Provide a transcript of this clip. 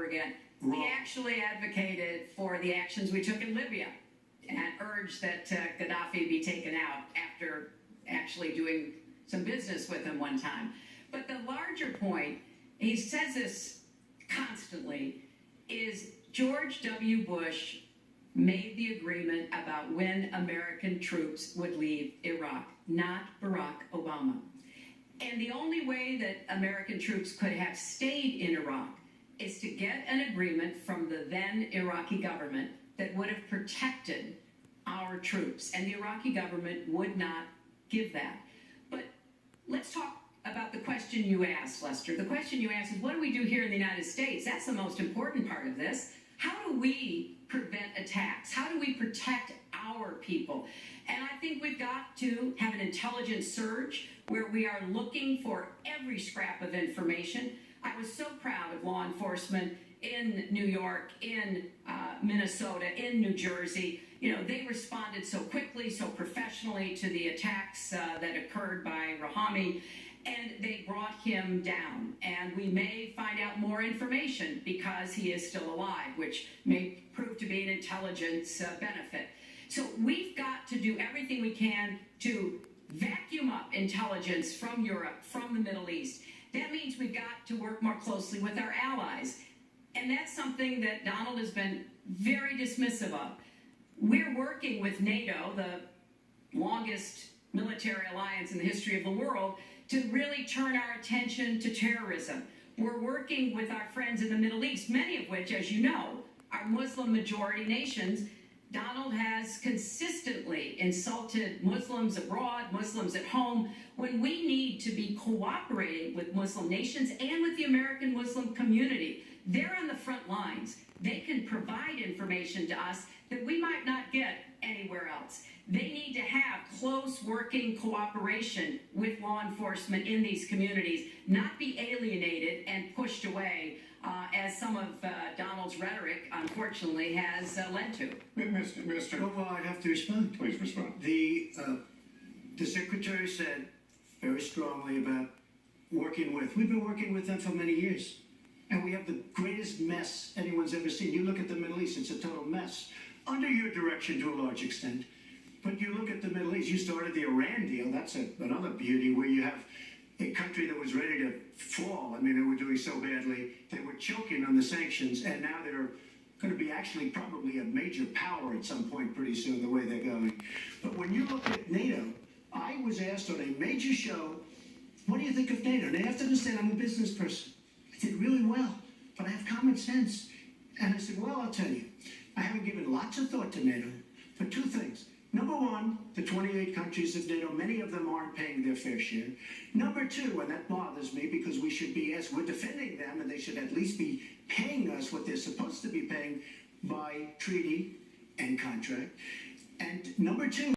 again. We actually advocated for the actions we took in Libya and urged that Gaddafi be taken out after actually doing some business with him one time. But the larger point, he says this constantly, is George W. Bush made the agreement about when American troops would leave Iraq, not Barack Obama. And the only way that American troops could have stayed in Iraq is to get an agreement from the then Iraqi government that would have protected our troops. And the Iraqi government would not give that. But let's talk about the question you asked, Lester. The question you asked is, what do we do here in the United States? That's the most important part of this. How do we prevent attacks? How do we protect our people? And I think we've got to have an intelligence surge where we are looking for every scrap of information. I was so proud of law enforcement in New York, in Minnesota, in New Jersey. You know, they responded so quickly, so professionally to the attacks that occurred by Rahami, and they brought him down. And we may find out more information because he is still alive, which may prove to be an intelligence benefit. So we've got to do everything we can to vacuum up intelligence from Europe, from the Middle East. That means we've got to work more closely with our allies. And that's something that Donald has been very dismissive of. We're working with NATO, the longest military alliance in the history of the world, to really turn our attention to terrorism. We're working with our friends in the Middle East, many of which, as you know, are Muslim-majority nations. Donald has consistently insulted Muslims abroad, Muslims at home, when we need to be cooperating with Muslim nations and with the American Muslim community. They're on the front lines. They can provide information to us that we might not get anywhere else. They need to have close working cooperation with law enforcement in these communities, not be alienated and pushed away as some of Donald's rhetoric, unfortunately, has led to. Mr. Well, I'd have to respond. Please respond. The Secretary said very strongly about working with. We've been working with them for many years. And we have the greatest mess anyone's ever seen. You look at the Middle East, it's a total mess. Under your direction to a large extent. But you look at the Middle East, you started the Iran deal. That's another beauty where you have a country that was ready to fall. I mean, they were doing so badly. They were choking on the sanctions, and now they're going to be actually probably a major power at some point pretty soon, the way they're going. But when you look at NATO, I was asked on a major show, what do you think of NATO? And they have to understand I'm a business person. I did really well, but I have common sense. And I said, well, I'll tell you, I haven't given lots of thought to NATO, but two things. Number one, the 28 countries of NATO, many of them aren't paying their fair share. Number two, and that bothers me because we should be, as we're defending them, and they should at least be paying us what they're supposed to be paying by treaty and contract. And number two,